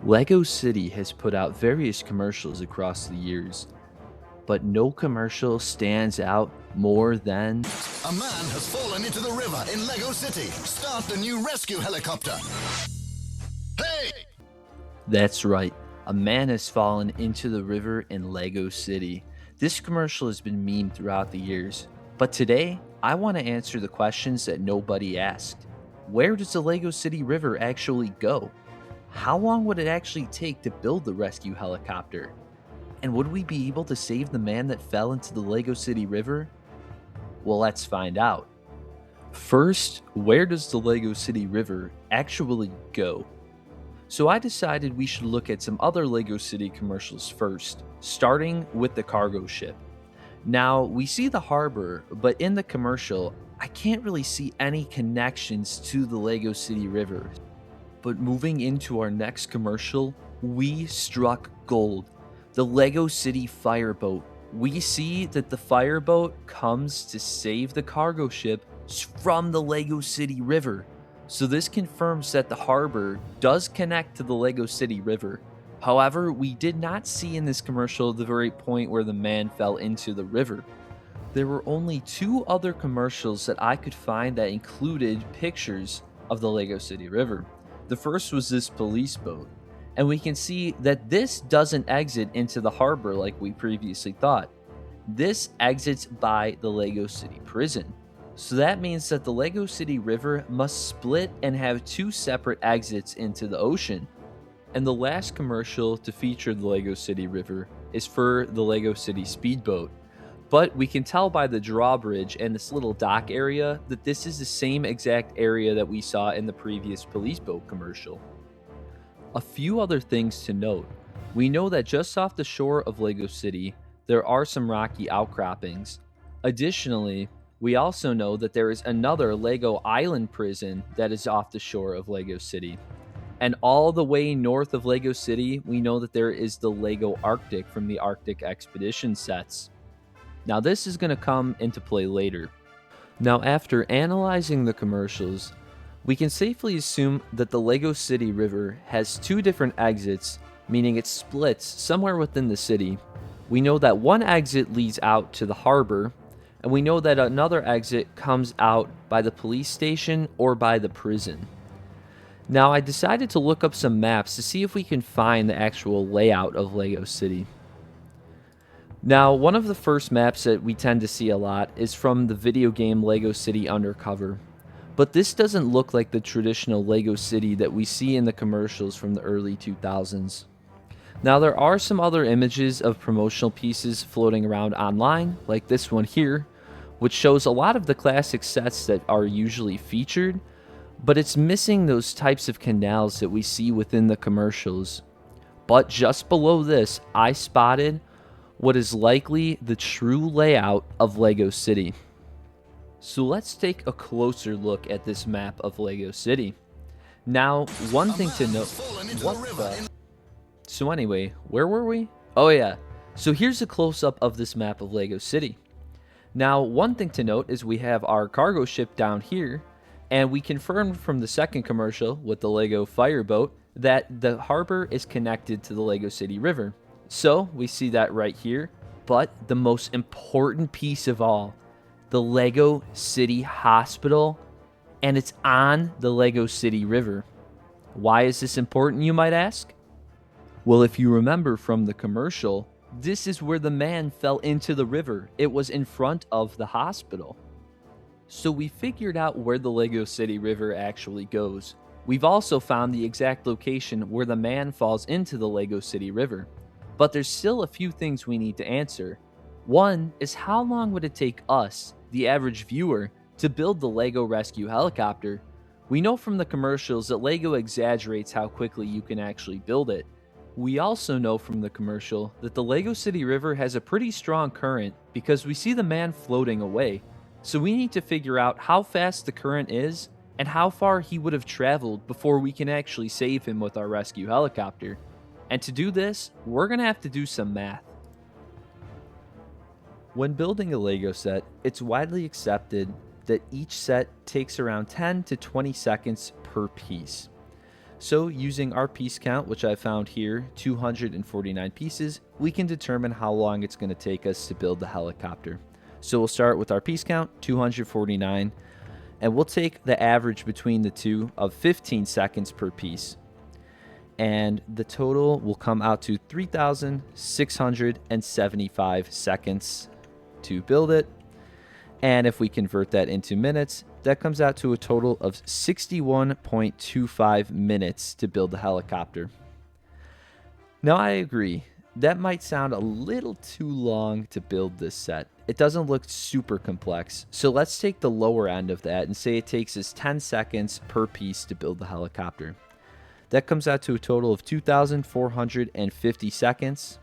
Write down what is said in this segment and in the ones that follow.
LEGO City has put out various commercials across the years, but no commercial stands out more than A man has fallen into the river in Lego City. Start the new rescue helicopter. Hey! That's right, a man has fallen into the river in LEGO City. This commercial has been memed throughout the years, but today I want to answer the questions that nobody asked. Where does the LEGO City River actually go? How long would it actually take to build the rescue helicopter? And would we be able to save the man that fell into the LEGO City River? Well, let's find out. First, where does the LEGO City River actually go? So I decided we should look at some other LEGO City commercials first, starting with the cargo ship. Now, we see the harbor, but in the commercial, I can't really see any connections to the LEGO City River. But moving into our next commercial, we struck gold. The LEGO City Fireboat. We see that the fireboat comes to save the cargo ship from the LEGO City River. So this confirms that the harbor does connect to the LEGO City River. However, we did not see in this commercial the very point where the man fell into the river. There were only 2 other commercials that I could find that included pictures of the LEGO City River. The first was this police boat, and we can see that this doesn't exit into the harbor like we previously thought. This exits by the LEGO City Prison. So that means that the LEGO City River must split and have 2 separate exits into the ocean. And the last commercial to feature the LEGO City River is for the LEGO City Speedboat. But we can tell by the drawbridge and this little dock area that this is the same exact area that we saw in the previous police boat commercial. A few other things to note. We know that just off the shore of LEGO City, there are some rocky outcroppings. Additionally, we also know that there is another LEGO Island prison that is off the shore of LEGO City. And all the way north of LEGO City, we know that there is the LEGO Arctic from the Arctic Expedition sets. Now this is going to come into play later. Now after analyzing the commercials, we can safely assume that the LEGO City River has 2 different exits, meaning it splits somewhere within the city. We know that one exit leads out to the harbor, and we know that another exit comes out by the police station or by the prison. Now I decided to look up some maps to see if we can find the actual layout of LEGO City. Now, one of the first maps that we tend to see a lot is from the video game LEGO City Undercover. But this doesn't look like the traditional LEGO City that we see in the commercials from the early 2000s. Now, there are some other images of promotional pieces floating around online, like this one here, which shows a lot of the classic sets that are usually featured, but it's missing those types of canals that we see within the commercials. But just below this, I spotted what is likely the true layout of LEGO City. So let's take a closer look at this map of LEGO City. Now, one thing to note, So anyway, where were we? Oh yeah, so here's a close-up of this map of LEGO City. Now, one thing to note is we have our cargo ship down here, and we confirmed from the second commercial with the LEGO Fireboat that the harbor is connected to the LEGO City River. So we see that right here, but the most important piece of all, the LEGO City Hospital, and it's on the LEGO City River. Why is this important, you might ask? Well, if you remember from the commercial, this is where the man fell into the river. It was in front of the hospital. So we figured out where the LEGO City River actually goes. We've also found the exact location where the man falls into the LEGO City River. But there's still a few things we need to answer. One is, how long would it take us, the average viewer, to build the LEGO rescue helicopter? We know from the commercials that LEGO exaggerates how quickly you can actually build it. We also know from the commercial that the LEGO City River has a pretty strong current because we see the man floating away. So we need to figure out how fast the current is and how far he would have traveled before we can actually save him with our rescue helicopter. And to do this, we're going to have to do some math. When building a LEGO set, it's widely accepted that each set takes around 10 to 20 seconds per piece. So using our piece count, which I found here, 249 pieces, we can determine how long it's going to take us to build the helicopter. So we'll start with our piece count, 249, and we'll take the average between the two of 15 seconds per piece. And the total will come out to 3,675 seconds to build it. And if we convert that into minutes, that comes out to a total of 61.25 minutes to build the helicopter. Now I agree, that might sound a little too long to build this set. It doesn't look super complex, so let's take the lower end of that and say it takes us 10 seconds per piece to build the helicopter. That comes out to a total of 2,450 seconds,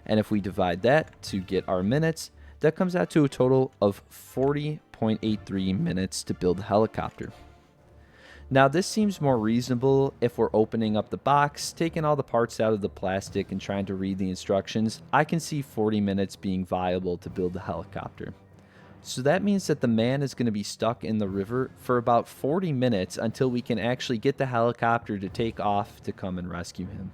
and if we divide that to get our minutes, that comes out to a total of 40.83 minutes to build the helicopter. Now this seems more reasonable if we're opening up the box, taking all the parts out of the plastic and trying to read the instructions. I can see 40 minutes being viable to build the helicopter. So that means that the man is going to be stuck in the river for about 40 minutes until we can actually get the helicopter to take off to come and rescue him.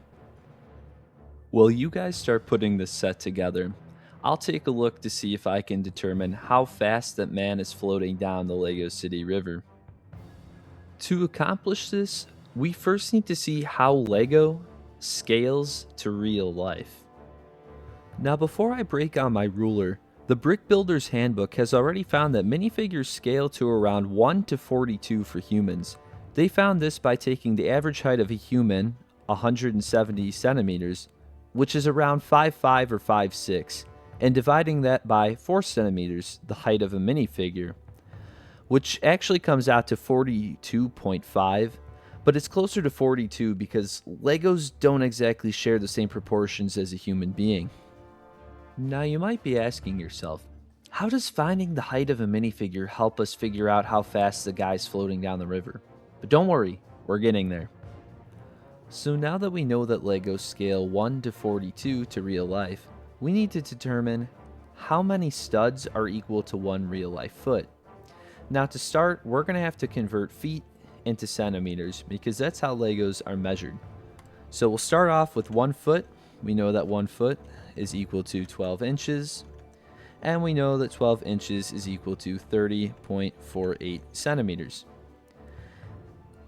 While you guys start putting this set together, I'll take a look to see if I can determine how fast that man is floating down the Lego City River. To accomplish this, we first need to see how Lego scales to real life. Now before I break out my ruler, the Brick Builder's Handbook has already found that minifigures scale to around 1 to 42 for humans. They found this by taking the average height of a human, 170 centimeters, which is around 5'5" or 5'6", and dividing that by 4 centimeters, the height of a minifigure, which actually comes out to 42.5, but it's closer to 42 because Legos don't exactly share the same proportions as a human being. Now you might be asking yourself, how does finding the height of a minifigure help us figure out how fast the guy's floating down the river? But don't worry, we're getting there. So now that we know that Legos scale 1 to 42 to real life, we need to determine how many studs are equal to one real life foot. Now to start, we're going to have to convert feet into centimeters because that's how Legos are measured. So we'll start off with 1 foot. We know that 1 foot is equal to 12 inches. And we know that 12 inches is equal to 30.48 centimeters.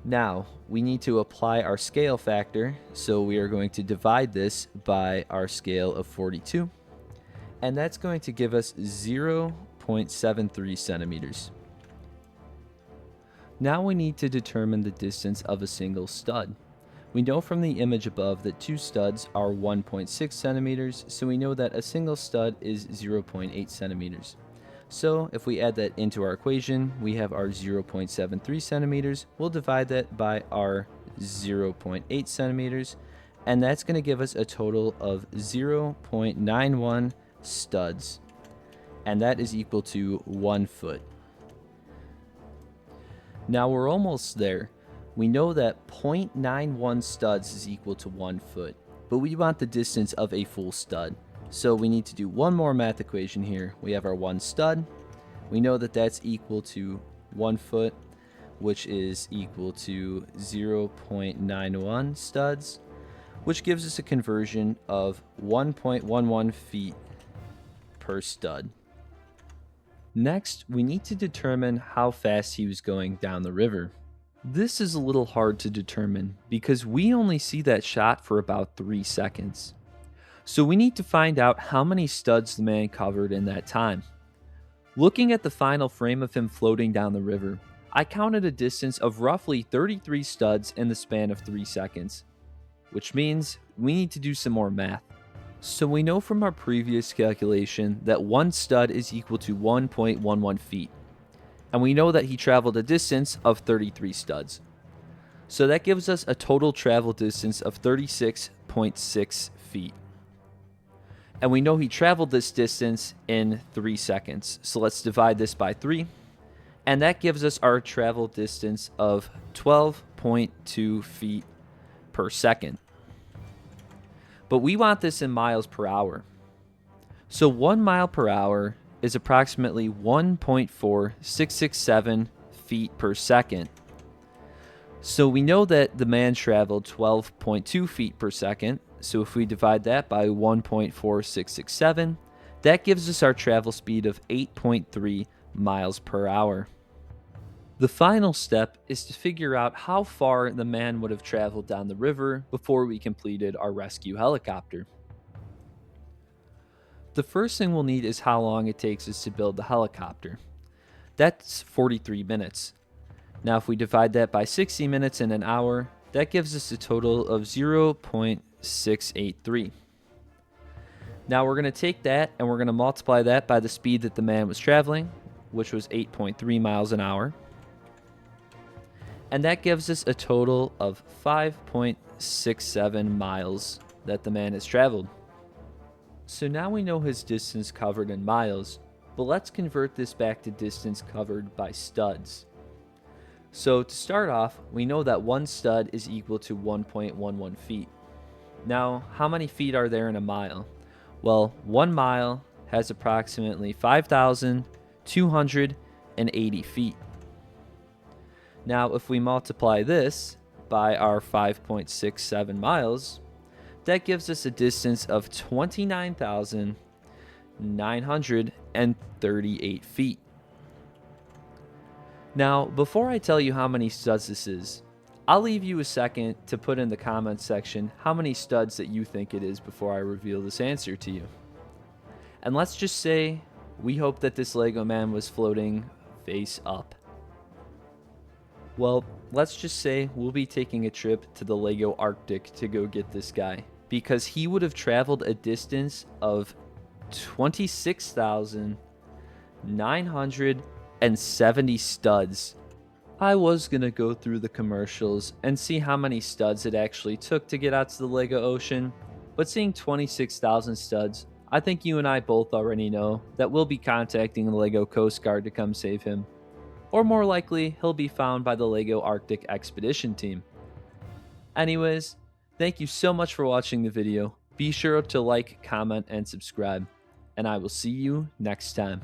Now, we need to apply our scale factor, so we are going to divide this by our scale of 42, and that's going to give us 0.73 centimeters. Now we need to determine the distance of a single stud. We know from the image above that 2 studs are 1.6 centimeters, so we know that a single stud is 0.8 centimeters. So if we add that into our equation, we have our 0.73 centimeters. We'll divide that by our 0.8 centimeters, and that's going to give us a total of 0.91 studs, and that is equal to 1 foot. Now we're almost there. We know that 0.91 studs is equal to 1 foot, but we want the distance of a full stud. So we need to do one more math equation here. We have our 1 stud. We know that that's equal to 1 foot, which is equal to 0.91 studs, which gives us a conversion of 1.11 feet per stud. Next, we need to determine how fast he was going down the river. This is a little hard to determine because we only see that shot for about 3 seconds. So we need to find out how many studs the man covered in that time. Looking at the final frame of him floating down the river, I counted a distance of roughly 33 studs in the span of 3 seconds, which means we need to do some more math. So we know from our previous calculation that 1 stud is equal to 1.11 feet, and we know that he traveled a distance of 33 studs. So that gives us a total travel distance of 36.6 feet. And we know he traveled this distance in 3 seconds. So let's divide this by 3. And that gives us our travel distance of 12.2 feet per second. But we want this in miles per hour. So 1 mile per hour is approximately 1.4667 feet per second. So we know that the man traveled 12.2 feet per second. So if we divide that by 1.4667, that gives us our travel speed of 8.3 miles per hour. The final step is to figure out how far the man would have traveled down the river before we completed our rescue helicopter. The first thing we'll need is how long it takes us to build the helicopter. That's 43 minutes. Now if we divide that by 60 minutes in an hour, that gives us a total of 0.683. Now we're going to take that and we're going to multiply that by the speed that the man was traveling, which was 8.3 miles an hour. And that gives us a total of 5.67 miles that the man has traveled. So now we know his distance covered in miles, but let's convert this back to distance covered by studs. So to start off, we know that one stud is equal to 1.11 feet. Now, how many feet are there in a mile? Well, 1 mile has approximately 5,280 feet. Now, if we multiply this by our 5.67 miles, that gives us a distance of 29,938 feet. Now, before I tell you how many studs this is, I'll leave you a second to put in the comments section how many studs that you think it is before I reveal this answer to you. And let's just say we hope that this Lego man was floating face up. Well, let's just say we'll be taking a trip to the Lego Arctic to go get this guy, because he would have traveled a distance of 26,970 studs. I was going to go through the commercials and see how many studs it actually took to get out to the Lego Ocean, but seeing 26,000 studs, I think you and I both already know that we'll be contacting the Lego Coast Guard to come save him. Or more likely, he'll be found by the Lego Arctic Expedition team. Anyways, thank you so much for watching the video. Be sure to like, comment, and subscribe. And I will see you next time.